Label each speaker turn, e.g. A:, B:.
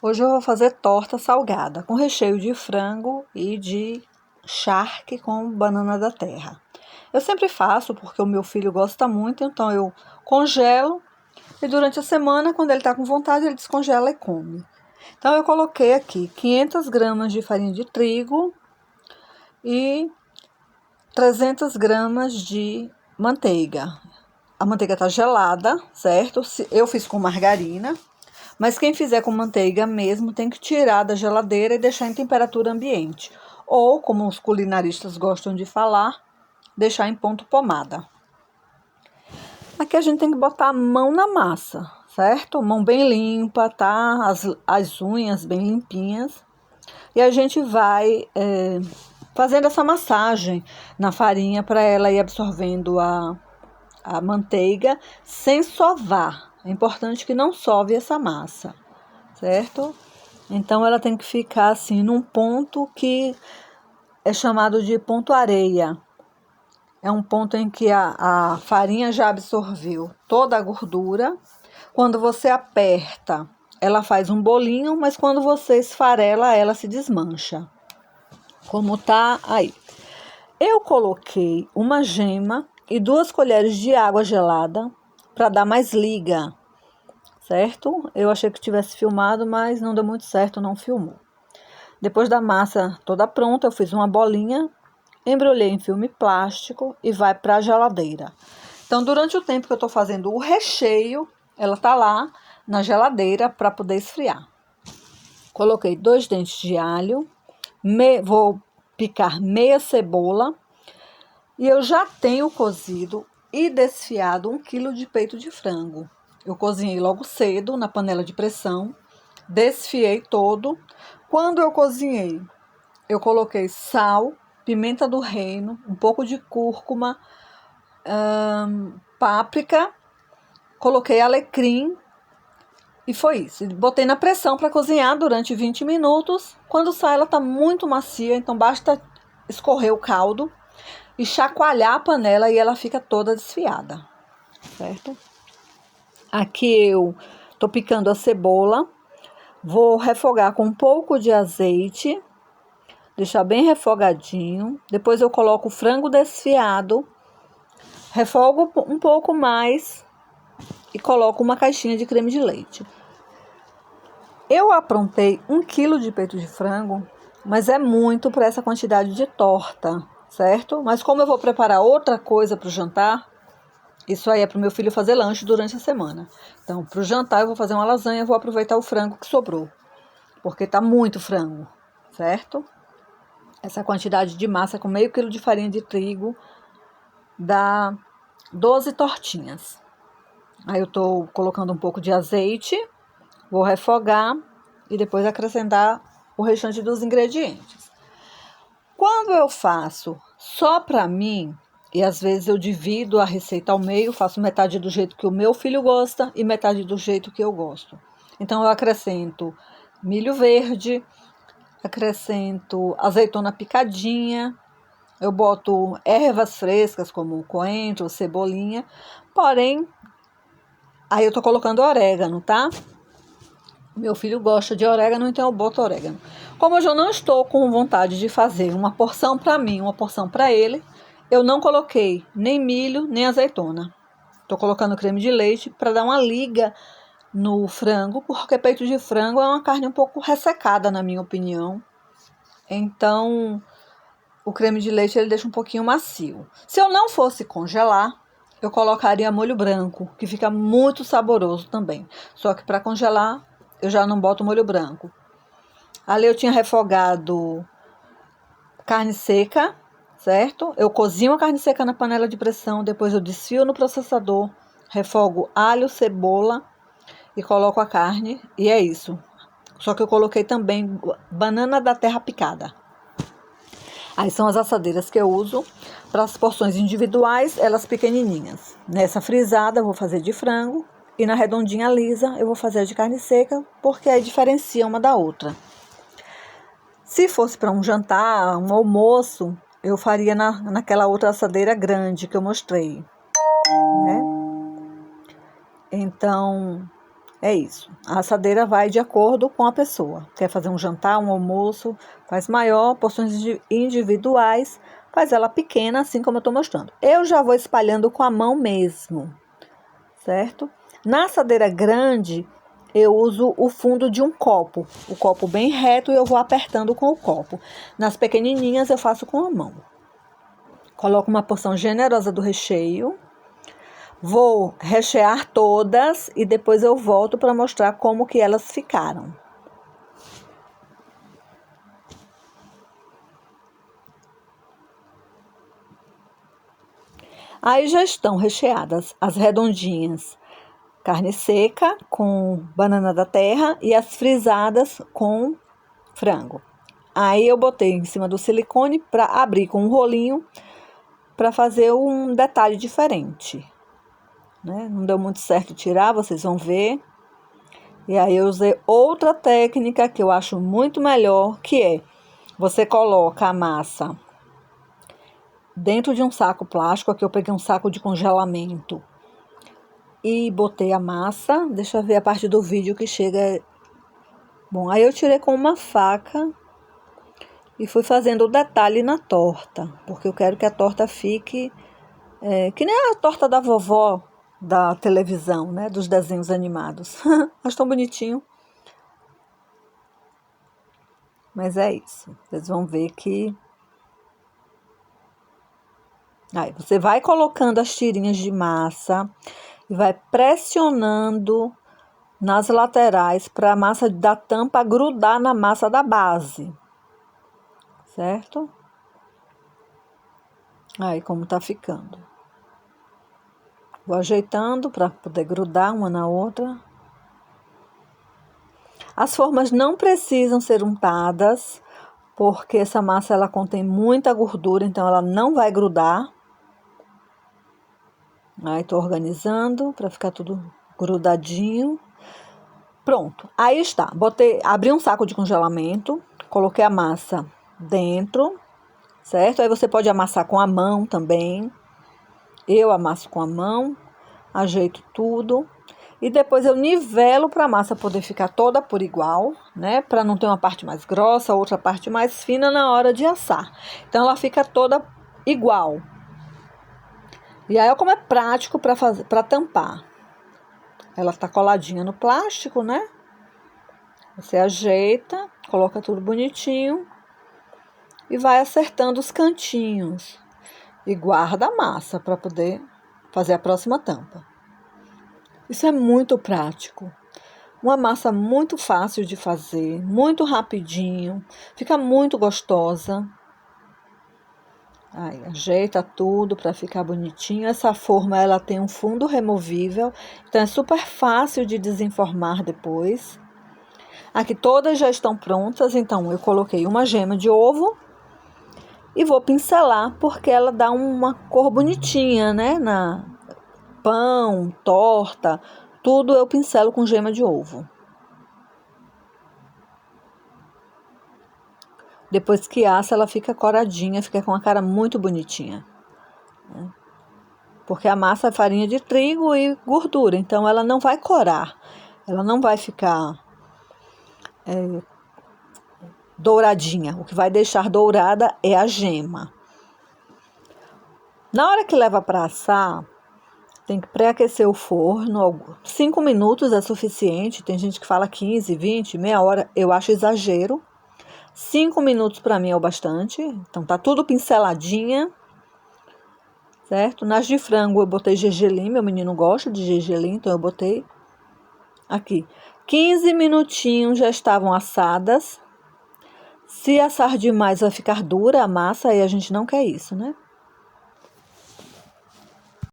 A: Hoje eu vou fazer torta salgada com recheio de frango e de charque com banana da terra. Eu sempre faço porque o meu filho gosta muito, então eu congelo e durante a semana, quando ele está com vontade, ele descongela e come. Então eu coloquei aqui 500 gramas de farinha de trigo e 300 gramas de manteiga. A manteiga está gelada, certo? Eu fiz com margarina. Mas quem fizer com manteiga mesmo tem que tirar da geladeira e deixar em temperatura ambiente. Ou, como os culinaristas gostam de falar, deixar em ponto pomada. Aqui a gente tem que botar a mão na massa, certo? Mão bem limpa, tá? As unhas bem limpinhas. E a gente vai fazendo essa massagem na farinha para ela ir absorvendo a manteiga sem sovar. É importante que não sove essa massa, certo? Então ela tem que ficar assim num ponto que é chamado de ponto areia. É um ponto em que a farinha já absorveu toda a gordura. Quando você aperta, ela faz um bolinho, mas quando você esfarela, ela se desmancha. Como tá aí. Eu coloquei uma gema e 2 colheres de água gelada para dar mais liga, certo? Eu achei que tivesse filmado, mas não deu muito certo, não filmou. Depois da massa toda pronta, eu fiz uma bolinha, embrulhei em filme plástico e vai para a geladeira. Então, durante o tempo que eu estou fazendo o recheio, ela está lá na geladeira para poder esfriar. Coloquei 2 dentes de alho, vou picar meia cebola e eu já tenho cozido e desfiado 1 quilo de peito de frango. Eu cozinhei logo cedo na panela de pressão, desfiei todo. Quando eu cozinhei, eu coloquei sal, pimenta do reino, um pouco de cúrcuma, páprica, coloquei alecrim e foi isso. Botei na pressão para cozinhar durante 20 minutos. Quando sai, ela está muito macia, então basta escorrer o caldo e chacoalhar a panela e ela fica toda desfiada, certo? Aqui eu tô picando a cebola, vou refogar com um pouco de azeite, deixar bem refogadinho. Depois eu coloco o frango desfiado, refogo um pouco mais e coloco uma caixinha de creme de leite. Eu aprontei 1 quilo de peito de frango, mas é muito para essa quantidade de torta, certo? Mas como eu vou preparar outra coisa para o jantar, isso aí é para o meu filho fazer lanche durante a semana. Então, para o jantar eu vou fazer uma lasanha, vou aproveitar o frango que sobrou, porque tá muito frango, certo? Essa quantidade de massa com meio quilo de farinha de trigo dá 12 tortinhas. Aí eu tô colocando um pouco de azeite, vou refogar e depois acrescentar o restante dos ingredientes. Quando eu faço só para mim, e às vezes eu divido a receita ao meio, faço metade do jeito que o meu filho gosta e metade do jeito que eu gosto. Então eu acrescento milho verde, acrescento azeitona picadinha, eu boto ervas frescas como coentro, cebolinha, porém, aí eu tô colocando orégano, tá? Meu filho gosta de orégano, então eu boto orégano. Como eu já não estou com vontade de fazer uma porção para mim, uma porção para ele, eu não coloquei nem milho, nem azeitona. Estou colocando creme de leite para dar uma liga no frango, porque peito de frango é uma carne um pouco ressecada, na minha opinião. Então, o creme de leite ele deixa um pouquinho macio. Se eu não fosse congelar, eu colocaria molho branco, que fica muito saboroso também. Só que para congelar, eu já não boto molho branco. Ali eu tinha refogado carne seca, certo? Eu cozinho a carne seca na panela de pressão, depois eu desfio no processador, refogo alho, cebola e coloco a carne. E é isso. Só que eu coloquei também banana da terra picada. Aí são as assadeiras que eu uso para as porções individuais, elas pequenininhas. Nessa frisada eu vou fazer de frango e na redondinha lisa eu vou fazer de carne seca, porque aí diferencia uma da outra. Se fosse para um jantar, um almoço, eu faria naquela outra assadeira grande que eu mostrei, né? Então, É isso. A assadeira vai de acordo com a pessoa. Quer fazer um jantar, um almoço, faz maior, porções individuais, faz ela pequena, assim como eu estou mostrando. Eu já vou espalhando com a mão mesmo, certo? Na assadeira grande, eu uso o fundo de um copo. O copo bem reto e eu vou apertando com o copo. Nas pequenininhas, eu faço com a mão. Coloco uma porção generosa do recheio. Vou rechear todas e depois eu volto para mostrar como que elas ficaram. Aí já estão recheadas as redondinhas, carne seca com banana da terra e as frisadas com frango. Aí eu botei em cima do silicone para abrir com um rolinho para fazer um detalhe diferente. Não deu muito certo tirar, vocês vão ver. E aí eu usei outra técnica que eu acho muito melhor, que é você coloca a massa dentro de um saco plástico. Aqui eu peguei um saco de congelamento e botei a massa. Deixa eu ver a parte do vídeo que chega. Bom, aí eu tirei com uma faca e fui fazendo o detalhe na torta, porque eu quero que a torta fique que nem a torta da vovó da televisão, né? Dos desenhos animados. Acho tão bonitinho. Mas é isso. Vocês vão ver que... Aí você vai colocando as tirinhas de massa e vai pressionando nas laterais para a massa da tampa grudar na massa da base. Certo? Aí como tá ficando. Vou ajeitando para poder grudar uma na outra. As formas não precisam ser untadas, porque essa massa ela contém muita gordura, então ela não vai grudar. Aí tô organizando para ficar tudo grudadinho. Pronto, aí está. Abri um saco de congelamento, coloquei a massa dentro, certo? Aí você pode amassar com a mão também. Eu amasso com a mão, ajeito tudo. E depois eu nivelo para a massa poder ficar toda por igual, né? Para não ter uma parte mais grossa, outra parte mais fina na hora de assar. Então ela fica toda igual. E aí, olha como é prático para tampar. Ela tá coladinha no plástico, né? Você ajeita, coloca tudo bonitinho e vai acertando os cantinhos. E guarda a massa para poder fazer a próxima tampa. Isso é muito prático. Uma massa muito fácil de fazer, muito rapidinho, fica muito gostosa. Aí, ajeita tudo para ficar bonitinho. Essa forma, ela tem um fundo removível, então é super fácil de desenformar depois. Aqui todas já estão prontas, então eu coloquei uma gema de ovo e vou pincelar, porque ela dá uma cor bonitinha, né? Na pão, torta, tudo eu pincelo com gema de ovo. Depois que assa, ela fica coradinha, fica com uma cara muito bonitinha. Porque a massa é farinha de trigo e gordura, então ela não vai corar. Ela não vai ficar douradinha. O que vai deixar dourada é a gema. Na hora que leva para assar, tem que pré-aquecer o forno. 5 minutos é suficiente. Tem gente que fala 15, 20, meia hora. Eu acho exagero. 5 minutos para mim é o bastante. Então tá tudo pinceladinha. Certo? Nas de frango eu botei gergelim. Meu menino gosta de gergelim, então eu botei aqui. 15 minutinhos já estavam assadas. Se assar demais vai ficar dura a massa e a gente não quer isso, né?